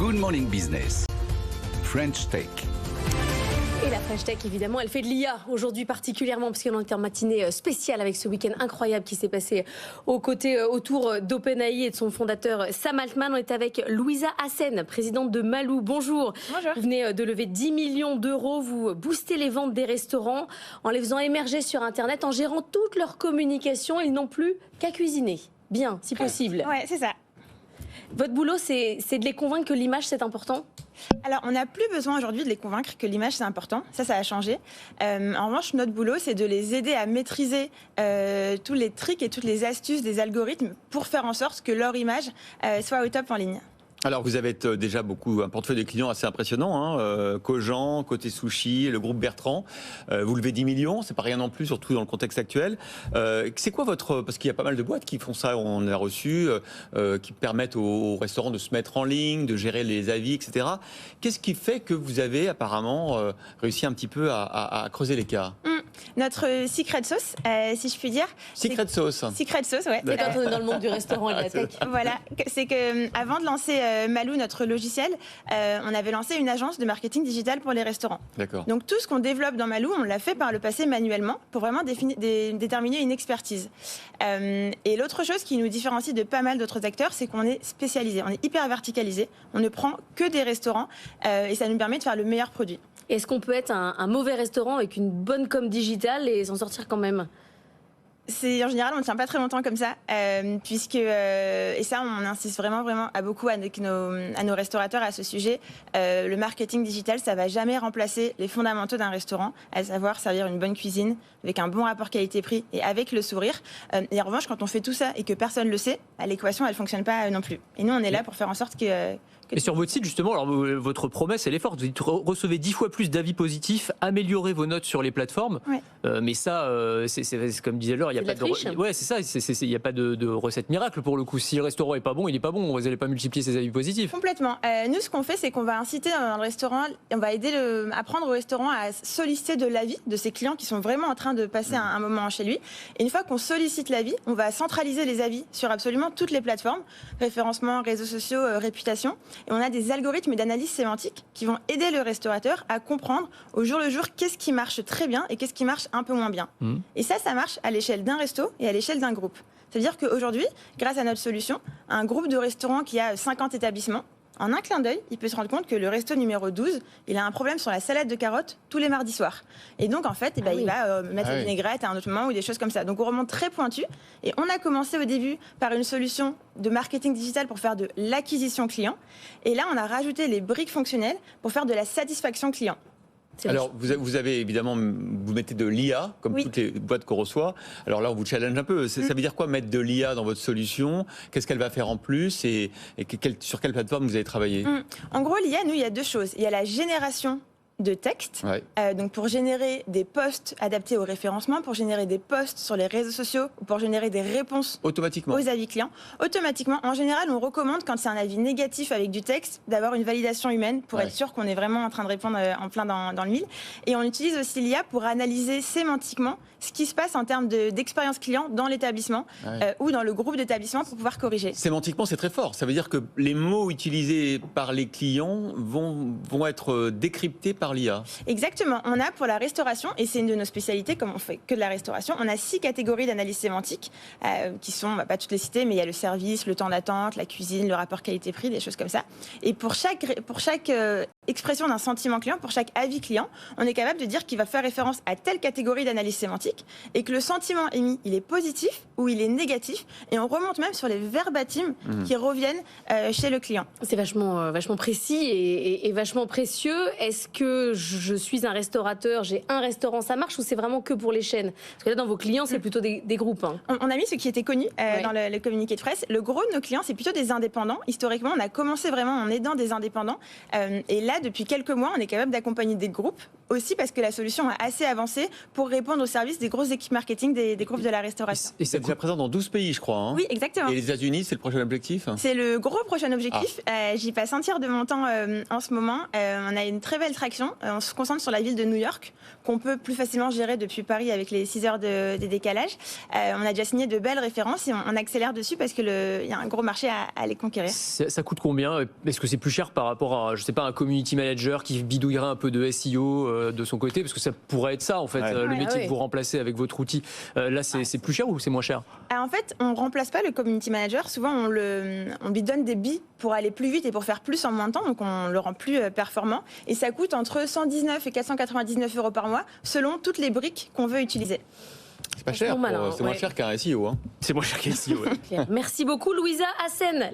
Good Morning Business. French Tech. Et la French Tech, évidemment, elle fait de l'IA aujourd'hui particulièrement, parce qu'on est en matinée spéciale avec ce week-end incroyable qui s'est passé autour d'OpenAI et de son fondateur Sam Altman. On est avec Louisa Hassen, présidente de Malou. Bonjour. Bonjour. Vous venez de lever 10 millions d'euros. Vous boostez les ventes des restaurants en les faisant émerger sur Internet, en gérant toute leur communication. Ils n'ont plus qu'à cuisiner. Bien, si possible. Ouais, c'est ça. Votre boulot, c'est de les convaincre que l'image, c'est important ? Alors, on n'a plus besoin aujourd'hui de les convaincre que l'image, c'est important. Ça a changé. En revanche, notre boulot, c'est de les aider à maîtriser tous les tricks et toutes les astuces des algorithmes pour faire en sorte que leur image soit au top en ligne. Alors, vous avez déjà un portefeuille de clients assez impressionnant, Cogent, Côté Sushi, le groupe Bertrand. Vous levez 10 millions, c'est pas rien non plus, surtout dans le contexte actuel. C'est quoi parce qu'il y a pas mal de boîtes qui font ça, on a reçu, qui permettent aux restaurants de se mettre en ligne, de gérer les avis, etc. Qu'est-ce qui fait que vous avez apparemment réussi un petit peu à creuser l'écart ? Notre secret sauce, si je puis dire. Secret sauce, ouais. C'est quand on est dans le monde du restaurant et de la tech. Voilà, c'est que avant de lancer Malou, notre logiciel, on avait lancé une agence de marketing digital pour les restaurants. D'accord. Donc tout ce qu'on développe dans Malou, on l'a fait par le passé manuellement pour vraiment déterminer une expertise. Et l'autre chose qui nous différencie de pas mal d'autres acteurs, c'est qu'on est spécialisé, on est hyper verticalisé, on ne prend que des restaurants et ça nous permet de faire le meilleur produit. Est-ce qu'on peut être un mauvais restaurant avec une bonne com digitale et s'en sortir quand même ? En général, on ne tient pas très longtemps comme ça, puisque, et ça, on insiste vraiment avec à nos restaurateurs à ce sujet, le marketing digital, ça ne va jamais remplacer les fondamentaux d'un restaurant, à savoir servir une bonne cuisine, avec un bon rapport qualité-prix et avec le sourire. Et en revanche, quand on fait tout ça et que personne ne le sait, l'équation, elle ne fonctionne pas non plus. Et nous, on est là pour faire en sorte que... Et sur votre site, justement, alors, votre promesse, elle est forte. Vous recevez 10 fois plus d'avis positifs, améliorez vos notes sur les plateformes. Ouais. Mais ça, c'est comme disait Laure, il n'y a pas de... Ouais, c'est ça, il n'y a pas de recette miracle pour le coup. Si le restaurant n'est pas bon, il n'est pas bon. Vous n'allez pas multiplier ces avis positifs. Complètement. Nous, ce qu'on fait, c'est qu'on va inciter dans le restaurant, on va aider apprendre au restaurant à solliciter de l'avis de ses clients qui sont vraiment en train de passer un moment chez lui. Et une fois qu'on sollicite l'avis, on va centraliser les avis sur absolument toutes les plateformes, référencement, réseaux sociaux, réputation. Et on a des algorithmes d'analyse sémantique qui vont aider le restaurateur à comprendre au jour le jour qu'est-ce qui marche très bien et qu'est-ce qui marche un peu moins bien. Et ça marche à l'échelle d'un resto et à l'échelle d'un groupe. C'est-à-dire qu'aujourd'hui, grâce à notre solution, un groupe de restaurants qui a 50 établissements, en un clin d'œil, il peut se rendre compte que le resto numéro 12, il a un problème sur la salade de carottes tous les mardis soirs. Et donc, en fait, il va mettre la vinaigrette à un autre moment ou des choses comme ça. Donc, on remonte très pointu. Et on a commencé au début par une solution de marketing digital pour faire de l'acquisition client. Et là, on a rajouté les briques fonctionnelles pour faire de la satisfaction client. Alors, vous avez évidemment, vous mettez de l'IA, comme toutes les boîtes qu'on reçoit. Alors là, on vous challenge un peu. Ça veut dire quoi, mettre de l'IA dans votre solution ? Qu'est-ce qu'elle va faire en plus ? Et sur quelle plateforme vous avez travaillé ? En gros, l'IA, nous, il y a deux choses. Il y a la génération de texte, donc pour générer des posts adaptés au référencement, pour générer des posts sur les réseaux sociaux, ou pour générer des réponses automatiquement aux avis clients. Automatiquement, en général, on recommande, quand c'est un avis négatif avec du texte, d'avoir une validation humaine pour être sûr qu'on est vraiment en train de répondre en plein dans le mille. Et on utilise aussi l'IA pour analyser sémantiquement ce qui se passe en termes d'expérience client dans l'établissement ou dans le groupe d'établissements pour pouvoir corriger. Sémantiquement, c'est très fort. Ça veut dire que les mots utilisés par les clients vont être décryptés par l'IA. Exactement. On a pour la restauration, et c'est une de nos spécialités, comme on fait que de la restauration, on a 6 catégories d'analyse sémantique qui sont, pas toutes les citer, mais il y a le service, le temps d'attente, la cuisine, le rapport qualité-prix, des choses comme ça. Et pour chaque expression d'un sentiment client, pour chaque avis client, on est capable de dire qu'il va faire référence à telle catégorie d'analyse sémantique et que le sentiment émis, il est positif ou il est négatif. Et on remonte même sur les verbatims qui reviennent chez le client. C'est vachement précis et vachement précieux. Est-ce que je suis un restaurateur, j'ai un restaurant, ça marche, ou c'est vraiment que pour les chaînes ? Parce que là, dans vos clients, c'est plutôt des groupes. On a mis ce qui était connu dans le communiqué de presse. Le gros de nos clients, c'est plutôt des indépendants. Historiquement, on a commencé vraiment en aidant des indépendants. Et là, depuis quelques mois, on est capable d'accompagner des groupes aussi parce que la solution est assez avancée pour répondre aux services des grosses équipes marketing des groupes de la restauration. Et c'est déjà présent dans 12 pays, je crois. Hein. Oui, exactement. Et les États-Unis, c'est le prochain objectif? C'est le gros prochain objectif. J'y passe un tiers de mon temps en ce moment. On a une très belle traction. On se concentre sur la ville de New York, qu'on peut plus facilement gérer depuis Paris avec les 6 heures de décalage. On a déjà signé de belles références et on accélère dessus parce qu'il y a un gros marché à les conquérir. Ça coûte combien? Est-ce que c'est plus cher par rapport à, je sais pas, un community manager qui bidouillerait un peu de SEO de son côté? Parce que ça pourrait être ça, en fait, le métier que vous remplacez avec votre outil. Là, c'est plus cher ou c'est moins cher? En fait, on ne remplace pas le community manager. Souvent, on lui donne des billes pour aller plus vite et pour faire plus en moins de temps. Donc, on le rend plus performant. Et ça coûte entre 119 et 499 euros par mois, selon toutes les briques qu'on veut utiliser. C'est pas cher, c'est moins cher qu'un SEO. Hein. C'est moins cher qu'un SEO. Merci beaucoup, Louisa Hassen.